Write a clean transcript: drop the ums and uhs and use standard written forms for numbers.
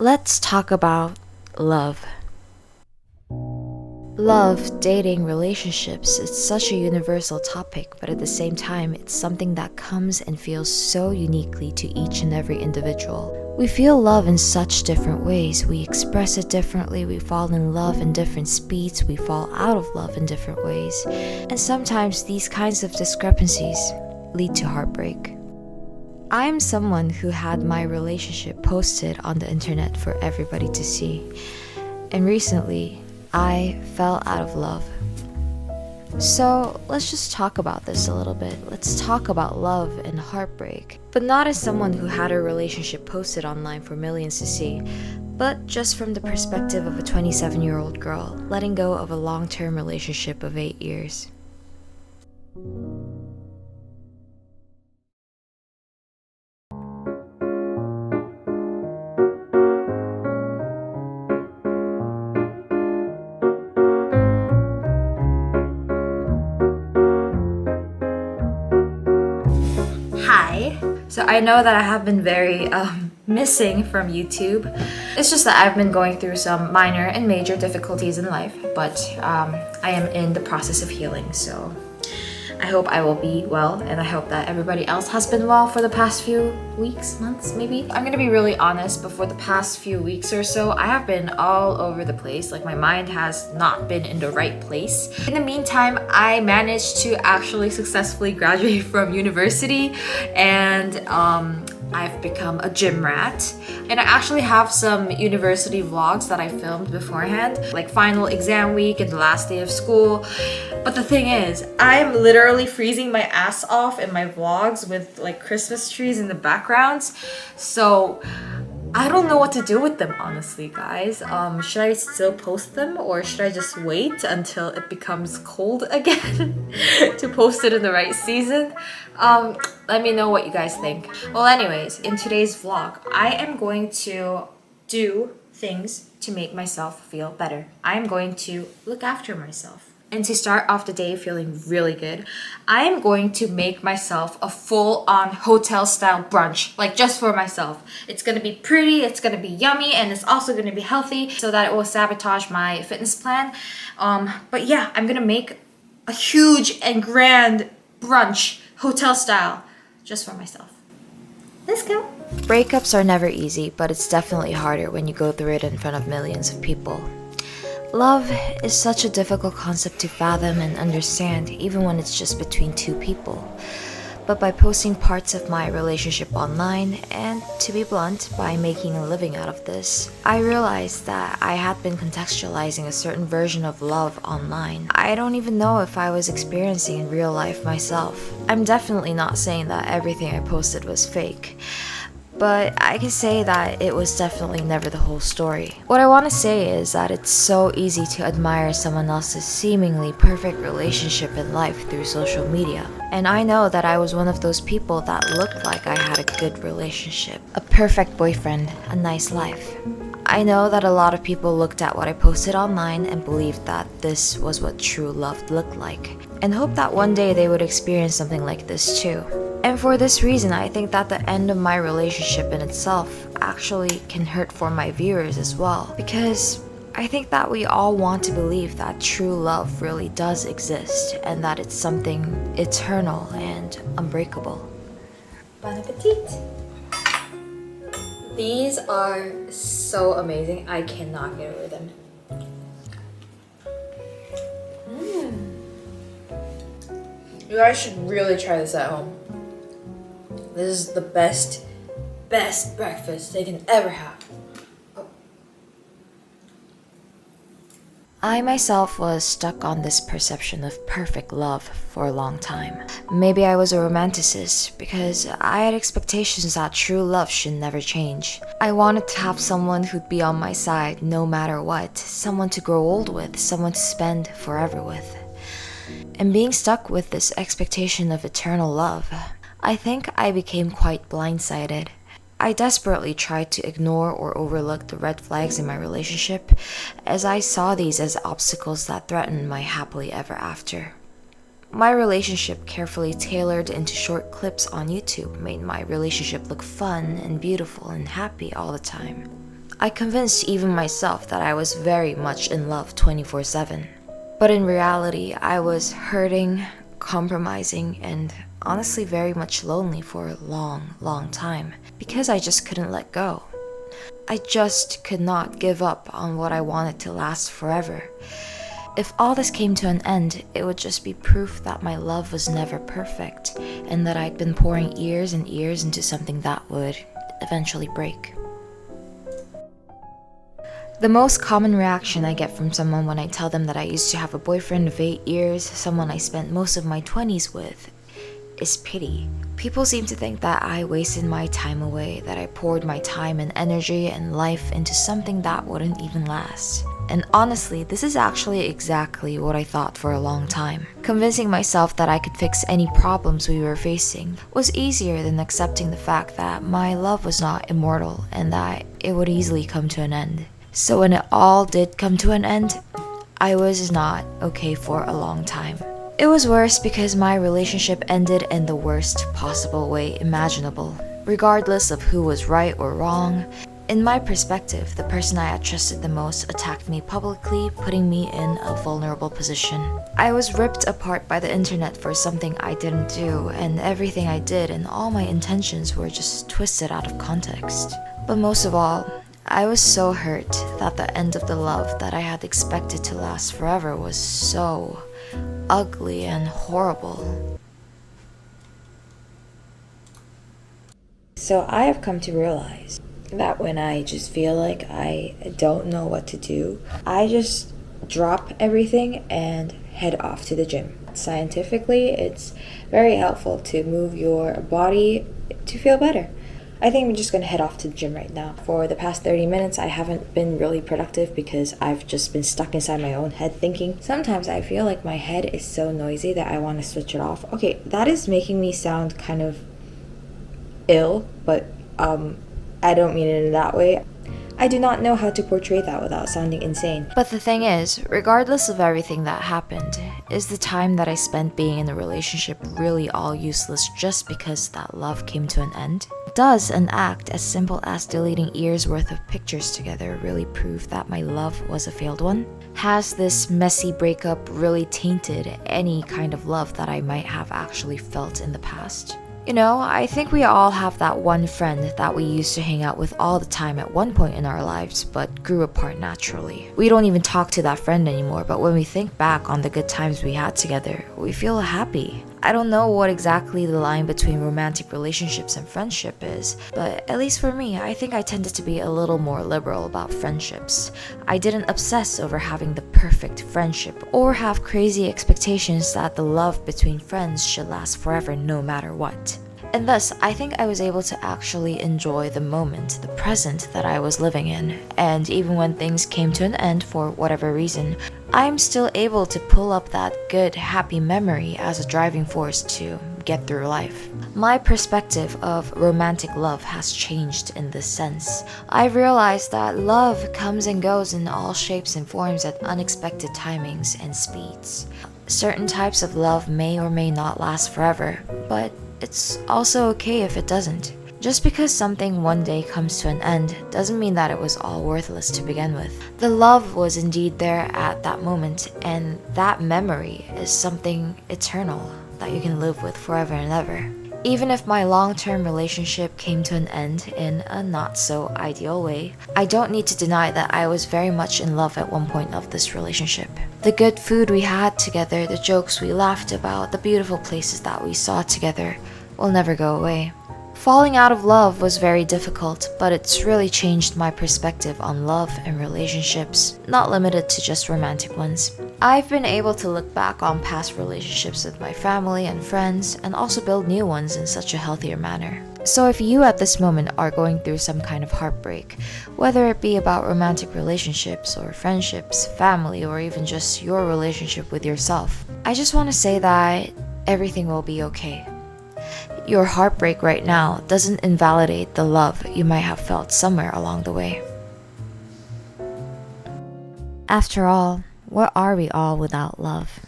Let's talk about love. Love, dating, relationships, it's such a universal topic, but at the same time, it's something that comes and feels so uniquely to each and every individual. We feel love in such different ways. We express it differently, we fall in love in different speeds, we fall out of love in different ways. And sometimes these kinds of discrepancies lead to heartbreak. I'm someone who had my relationship posted on the internet for everybody to see. And recently, I fell out of love. So let's just talk about this a little bit. Let's talk about love and heartbreak. But not as someone who had a relationship posted online for millions to see, but just from the perspective of a 27-year-old girl letting go of a long-term relationship of 8 years. Hi. So I know that I have been very missing from YouTube. It's just that I've been going through some minor and major difficulties in life, but I am in the process of healing, so I hope I will be well, and I hope that everybody else has been well for the past few weeks, months maybe. I'm gonna be really honest, but for the past few weeks or so, I have been all over the place. Like, my mind has not been in the right place. In the meantime, I managed to actually successfully graduate from university, and I've become a gym rat. And I actually have some university vlogs that I filmed beforehand, like final exam week and the last day of school. But the thing is, I'm literally freezing my ass off in my vlogs with like Christmas trees in the backgrounds. So I don't know what to do with them, honestly, guys. Should I still post them, or should I just wait until it becomes cold again to post it in the right season? Let me know what you guys think. Well, anyways, in today's vlog, I am going to do things to make myself feel better. I am going to look after myself. And to start off the day feeling really good, I am going to make myself a full-on hotel-style brunch, like just for myself. It's gonna be pretty, it's gonna be yummy, and it's also gonna be healthy so that it will sabotage my fitness plan. But yeah, I'm gonna make a huge and grand brunch, hotel-style, just for myself. Let's go. Breakups are never easy, but it's definitely harder when you go through it in front of millions of people. Love is such a difficult concept to fathom and understand, even when it's just between two people. But by posting parts of my relationship online, and to be blunt, by making a living out of this, I realized that I had been contextualizing a certain version of love online. I don't even know if I was experiencing in real life myself. I'm definitely not saying that everything I posted was fake, but I can say that it was definitely never the whole story. What I want to say is that it's so easy to admire someone else's seemingly perfect relationship in life through social media. And I know that I was one of those people that looked like I had a good relationship, a perfect boyfriend, a nice life. I know that a lot of people looked at what I posted online and believed that this was what true love looked like, and hoped that one day they would experience something like this too. And for this reason, I think that the end of my relationship in itself actually can hurt for my viewers as well, because I think that we all want to believe that true love really does exist and that it's something eternal and unbreakable. Bon appetit! These are so amazing. I cannot get over them. You guys should really try this at home. This is the best breakfast they can ever have. I myself was stuck on this perception of perfect love for a long time. Maybe I was a romanticist because I had expectations that true love should never change. I wanted to have someone who'd be on my side no matter what, someone to grow old with, someone to spend forever with. And being stuck with this expectation of eternal love, I think I became quite blindsided. I desperately tried to ignore or overlook the red flags in my relationship, as I saw these as obstacles that threatened my happily ever after. My relationship, carefully tailored into short clips on YouTube, made my relationship look fun and beautiful and happy all the time. I convinced even myself that I was very much in love 24/7. But in reality, I was hurting, compromising, and honestly very much lonely for a long, long time because I just couldn't let go. I just could not give up on what I wanted to last forever. If all this came to an end, it would just be proof that my love was never perfect and that I'd been pouring years and years into something that would eventually break. The most common reaction I get from someone when I tell them that I used to have a boyfriend of 8 years, someone I spent most of my 20s with, is pity. People seem to think that I wasted my time away, that I poured my time and energy and life into something that wouldn't even last. And honestly, this is actually exactly what I thought for a long time. Convincing myself that I could fix any problems we were facing was easier than accepting the fact that my love was not immortal and that it would easily come to an end. So when it all did come to an end, I was not okay for a long time. It was worse because my relationship ended in the worst possible way imaginable. Regardless of who was right or wrong, in my perspective, the person I had trusted the most attacked me publicly, putting me in a vulnerable position. I was ripped apart by the internet for something I didn't do, and everything I did and all my intentions were just twisted out of context. But most of all, I was so hurt that the end of the love that I had expected to last forever was so ugly and horrible. So I have come to realize that when I just feel like I don't know what to do, I just drop everything and head off to the gym. Scientifically, it's very helpful to move your body to feel better. I think I'm just going to head off to the gym right now. For the past 30 minutes, I haven't been really productive because I've just been stuck inside my own head thinking. Sometimes I feel like my head is so noisy that I want to switch it off. Okay, that is making me sound kind of ill, but I don't mean it in that way. I do not know how to portray that without sounding insane. But the thing is, regardless of everything that happened, is the time that I spent being in a relationship really all useless just because that love came to an end? Does an act as simple as deleting years worth of pictures together really prove that my love was a failed one? Has this messy breakup really tainted any kind of love that I might have actually felt in the past? You know, I think we all have that one friend that we used to hang out with all the time at one point in our lives, but grew apart naturally. We don't even talk to that friend anymore, but when we think back on the good times we had together, we feel happy. I don't know what exactly the line between romantic relationships and friendship is, but at least for me, I think I tended to be a little more liberal about friendships. I didn't obsess over having the perfect friendship or have crazy expectations that the love between friends should last forever no matter what. And thus, I think I was able to actually enjoy the moment, the present that I was living in. And even when things came to an end for whatever reason, I'm still able to pull up that good, happy memory as a driving force to get through life. My perspective of romantic love has changed in this sense. I've realized that love comes and goes in all shapes and forms at unexpected timings and speeds. Certain types of love may or may not last forever, but it's also okay if it doesn't. Just because something one day comes to an end doesn't mean that it was all worthless to begin with. The love was indeed there at that moment, and that memory is something eternal that you can live with forever and ever. Even if my long-term relationship came to an end in a not-so-ideal way, I don't need to deny that I was very much in love at one point of this relationship. The good food we had together, the jokes we laughed about, the beautiful places that we saw together will never go away. Falling out of love was very difficult, but it's really changed my perspective on love and relationships, not limited to just romantic ones. I've been able to look back on past relationships with my family and friends and also build new ones in such a healthier manner. So if you at this moment are going through some kind of heartbreak, whether it be about romantic relationships or friendships, family, or even just your relationship with yourself, I just want to say that everything will be okay. Your heartbreak right now doesn't invalidate the love you might have felt somewhere along the way. After all, what are we all without love?